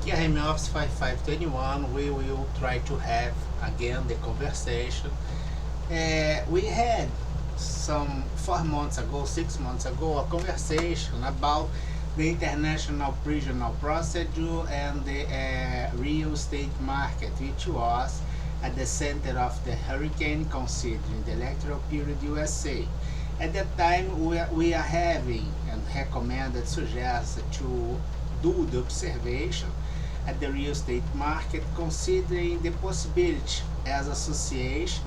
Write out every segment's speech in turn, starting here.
Here in Office 5521, we will try to have again the conversation. We had some 4 months ago, 6 months ago, a conversation about the international regional procedure and the real estate market, which was at the center of the hurricane considering the electoral period USA. At that time, we are having and recommended, suggested to do the observation at the real estate market, considering the possibility as association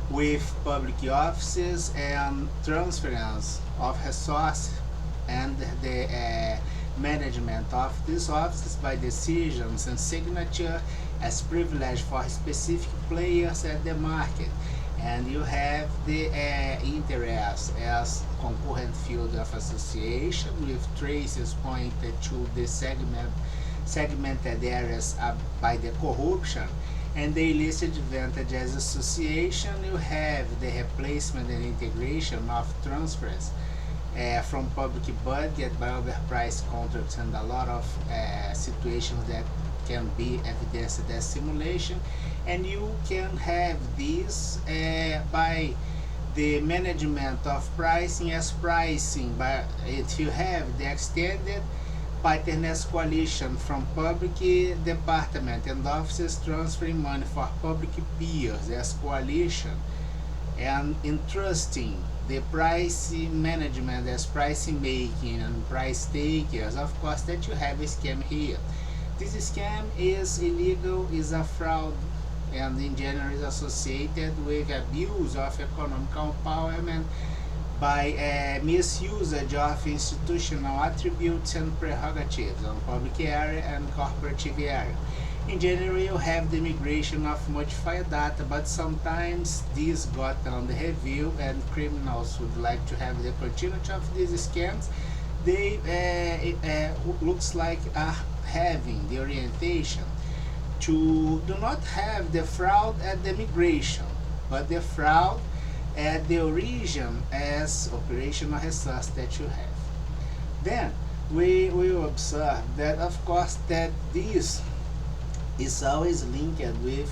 with public offices and transference of resources and the management of these offices by decisions and signature as privilege for specific players at the market. And you have the interest as concurrent field of association with traces pointed to the segmented areas by the corruption and the illicit advantage as association. You have the replacement and integration of transfers from public budget by overpriced contracts and a lot of situations that can be evidenced as simulation. And you can have this by the management of pricing as pricing, but if you have the extended pattern as coalition from public department and offices transferring money for public peers as coalition, and entrusting the price management as pricing making and price takers. Of course that you have a scam here. This scam is illegal, is a fraud, and in general is associated with abuse of economic empowerment by misusage of institutional attributes and prerogatives on public area and corporative area. In general, you have the migration of modified data, but sometimes this got on the review and criminals would like to have the continuity of these scams. They looks like are having the orientation to do not have the fraud at the migration, but the fraud at the origin as operational resource that you have. Then we will observe that of course that this is always linked with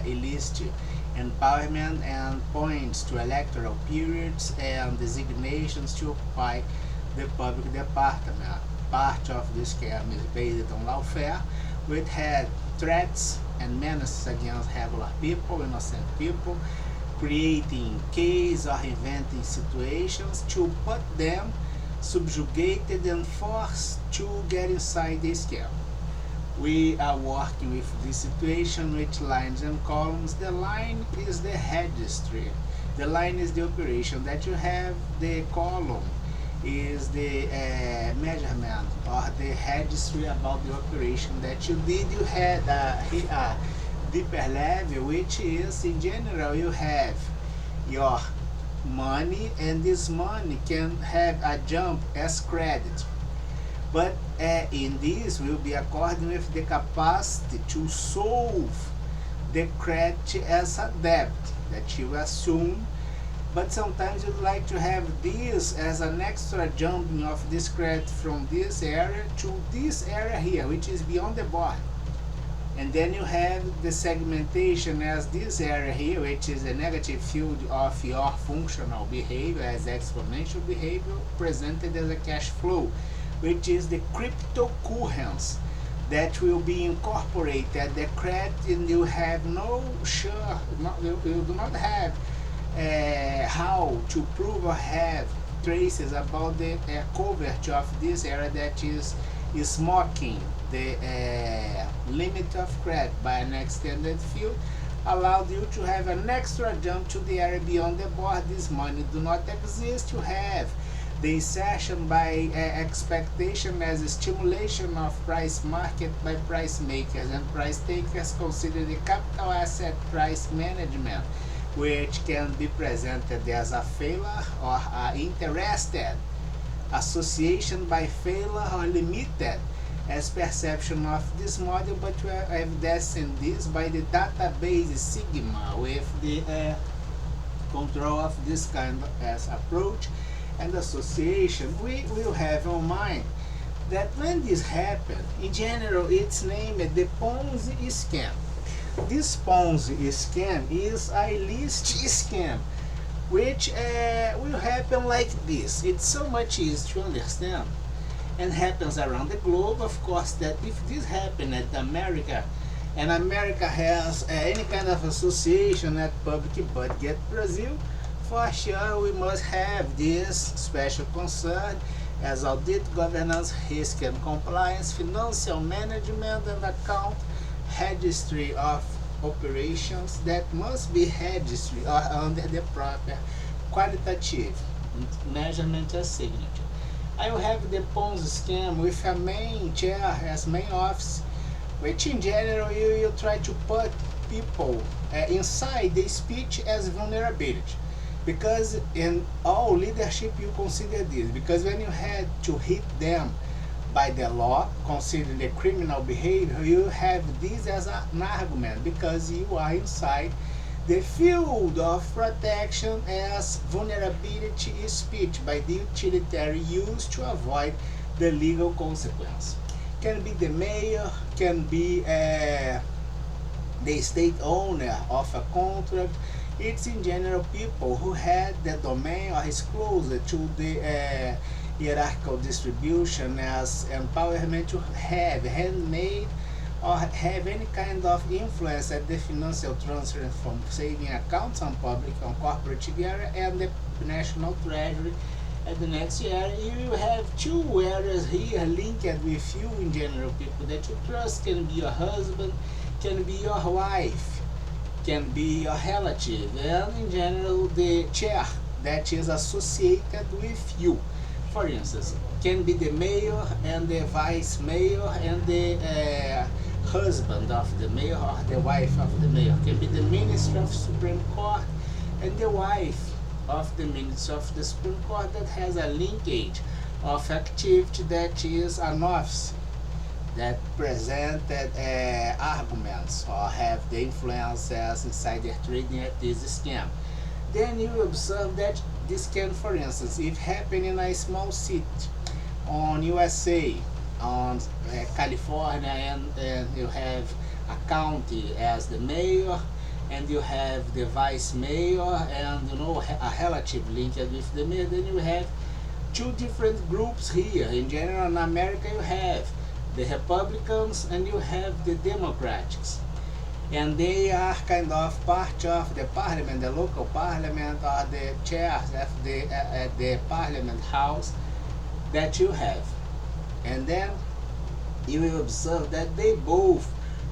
illicit empowerment and points to electoral periods and designations to occupy the public department. Part of this scam is based on lawfare, which had threats and menaces against regular people, innocent people, creating case or inventing situations to put them subjugated and forced to get inside the scam. We are working with this situation with lines and columns. The line is the registry, the line is the operation that you have, the column is the measurement or the registry about the operation that you did. You had a deeper level, which is in general you have your money, and this money can have a jump as credit, but in this will be according with the capacity to solve the credit as a debt that you assume. But sometimes you'd like to have this as an extra jumping of this credit from this area to this area here, which is beyond the board. And then you have the segmentation as this area here, which is a negative field of your functional behavior as exponential behavior presented as a cash flow, which is the cryptocurrency that will be incorporated at the credit, and you have no sure, you do not have how to prove or have traces about the coverage of this area that is mocking the limit of credit by an extended field, allowed you to have an extra jump to the area beyond the board. This money do not exist. You have the insertion by expectation as a stimulation of price market by price makers and price takers. Consider the capital asset price management, which can be presented as a failure or interested association by failure or limited as perception of this model, but we are evidencing this by the database sigma with the control of this kind of as approach and association. We will have on mind that when this happened, in general, it's named the Ponzi scam. This Ponzi scam is a list scam, which will happen like this. It's so much easy to understand and happens around the globe. Of course, that if this happened at America, and America has any kind of association at public budget Brazil, for sure we must have this special concern as audit, governance, risk and compliance, financial management and account, registry of operations that must be registry or under the proper qualitative measurement and signature. I will have the Ponzi scam with a main chair as main office, which in general you try to put people inside the speech as vulnerability. Because in all leadership you consider this, because when you had to hit them by the law, considering the criminal behavior, you have this as an argument because you are inside the field of protection as vulnerability speech by the utilitarian use to avoid the legal consequence. Can be the mayor, can be the state owner of a contract. It's in general people who had the domain or is closer to the hierarchical distribution as empowerment to have handmade or have any kind of influence at the financial transfer from saving accounts on public on corporate area and the national treasury at the next year. You have two areas here linked with you in general people that you trust. Can be your husband, can be your wife, can be your relative, and in general the chair that is associated with you. For instance, can be the mayor and the vice mayor and the husband of the mayor or the wife of the mayor. Can be the minister of Supreme Court and the wife of the minister of the Supreme Court that has a linkage of activity that is an office that presented arguments or have the influence as insider trading at this scam. Then you observe that this can, for instance, if happen in a small city on USA, on California, and you have a county as the mayor, and you have the vice mayor, and a relative linked with the mayor. Then you have two different groups here. In general, in America, you have the Republicans and you have the Democrats, and they are kind of part of the parliament, the local parliament, or the chairs of the parliament house that you have. And then you will observe that they both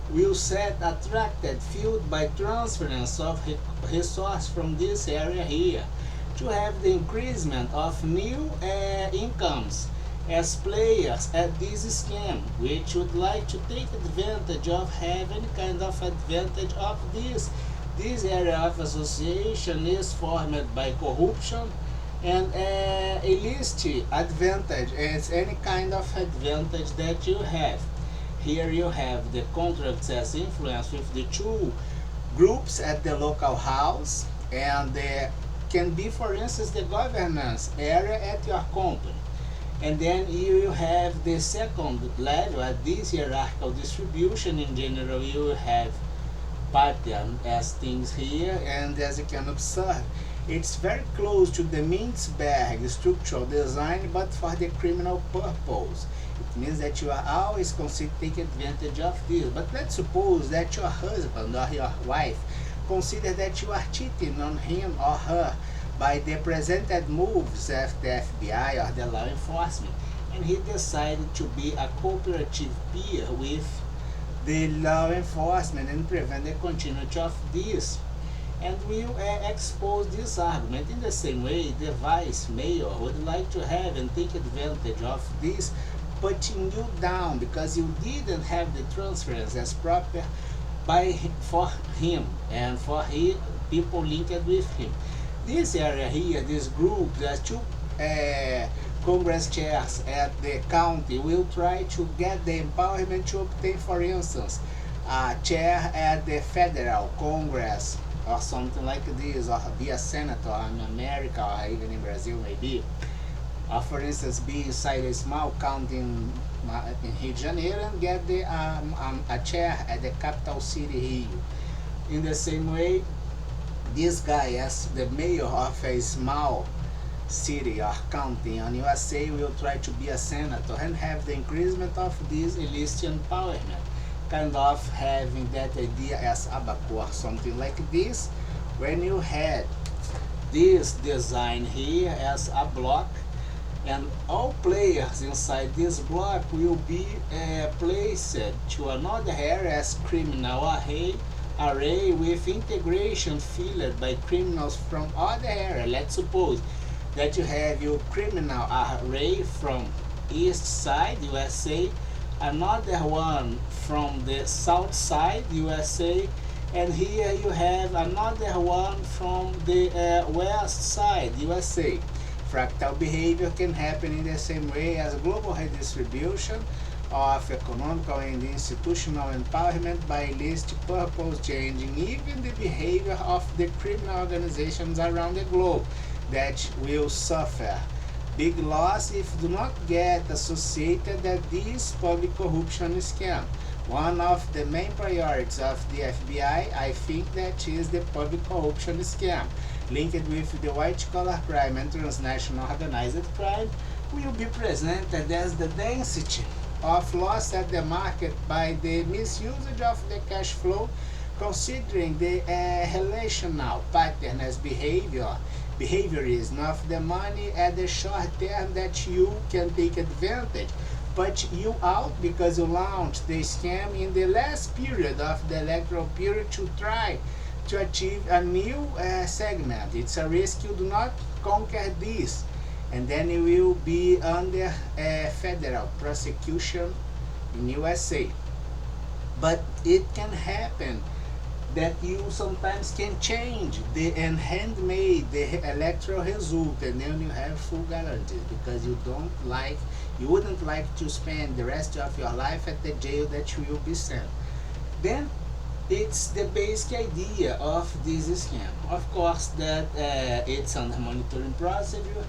will set attracted field by transference of resource from this area here to have the increasement of new incomes as players at this scam, which would like to take advantage of, have any kind of advantage of this. This area of association is formed by corruption and illicit advantage is any kind of advantage that you have. Here you have the contracts as influence with the two groups at the local house, and can be, for instance, the governance area at your company. And then you have the second level at this hierarchical distribution. In general, you have pattern as things here, and as you can observe, it's very close to the Mintzberg structural design, but for the criminal purpose. It means that you are always considered take advantage of this. But let's suppose that your husband or your wife consider that you are cheating on him or her by the presented moves of the FBI or the law enforcement, and he decided to be a cooperative peer with the law enforcement and prevent the continuity of this, and will expose this argument. In the same way, the vice mayor would like to have and take advantage of this, putting you down because you didn't have the transference as proper for him and for people linked with him. This area here, this group, there's two Congress chairs at the county will try to get the empowerment to obtain, for instance, a chair at the federal Congress or something like this, or be a senator in America or even in Brazil maybe. Or for instance, be inside a small county in in Rio de Janeiro and get a chair at the capital city Rio. In the same way, this guy, as the mayor of a small city or county on USA, will try to be a senator and have the increasement of this illicit empowerment, kind of having that idea as abaco or something like this. When you had this design here as a block, and all players inside this block will be placed to another area as criminal array with integration filled by criminals from other area. Let's suppose that you have your criminal array from east side USA, another one from the south side USA, and here you have another one from the west side USA. Fractal behavior can happen in the same way as global redistribution of economical and institutional empowerment by illicit purpose, changing even the behavior of the criminal organizations around the globe that will suffer big loss if do not get associated that this public corruption scam. One of the main priorities of the FBI, I think, that is the public corruption scam, linked with the white-collar crime and transnational organized crime, will be presented as the density of loss at the market by the misuse of the cash flow, considering the relational pattern as behaviorism of the money at the short term that you can take advantage, but you out because you launched the scam in the last period of the electoral period to try to achieve a new segment. It's a risk you do not conquer this, and then you will be under federal prosecution in USA. But it can happen that you sometimes can change the and handmade the electoral result, and then you have full guarantee because you wouldn't like to spend the rest of your life at the jail that you will be sent. Then it's the basic idea of this scam. Of course, that it's under monitoring procedure.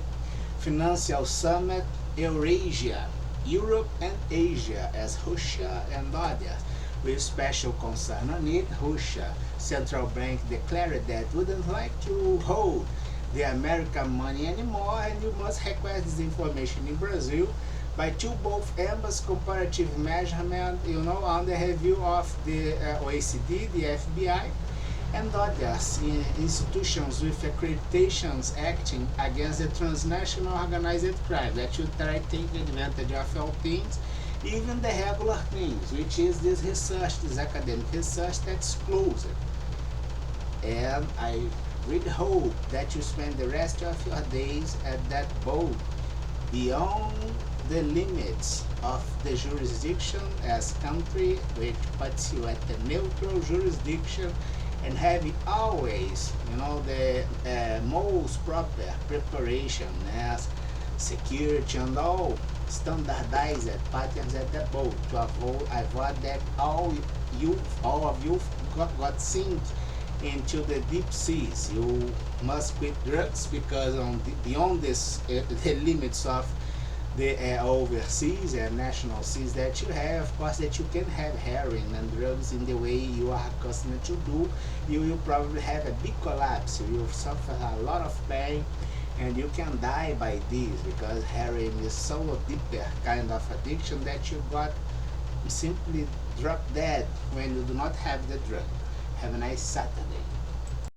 Financial Summit, Eurasia, Europe and Asia as Russia and others, with special concern on it. Russia central bank declared that wouldn't like to hold the American money anymore, and you must request this information in Brazil by both embassy comparative measurement, on the review of the OECD, the FBI, and others institutions with accreditations acting against the transnational organized crime that should try to take advantage of all things, even the regular things, which is this research, this academic research that's closed. And I really hope that you spend the rest of your days at that boat, beyond the limits of the jurisdiction as country, which puts you at the neutral jurisdiction, and having always, the most proper preparation as security and all standardized patterns at the boat to avoid that all of you got sink into the deep seas. You must quit drugs because beyond this the limits of the overseas and national seas that you have, of course, that you can have heroin and drugs in the way you are accustomed to do. You will probably have a big collapse. You will suffer a lot of pain, and you can die by this because heroin is so deeper kind of addiction that you got simply drop dead when you do not have the drug. Have a nice Saturday.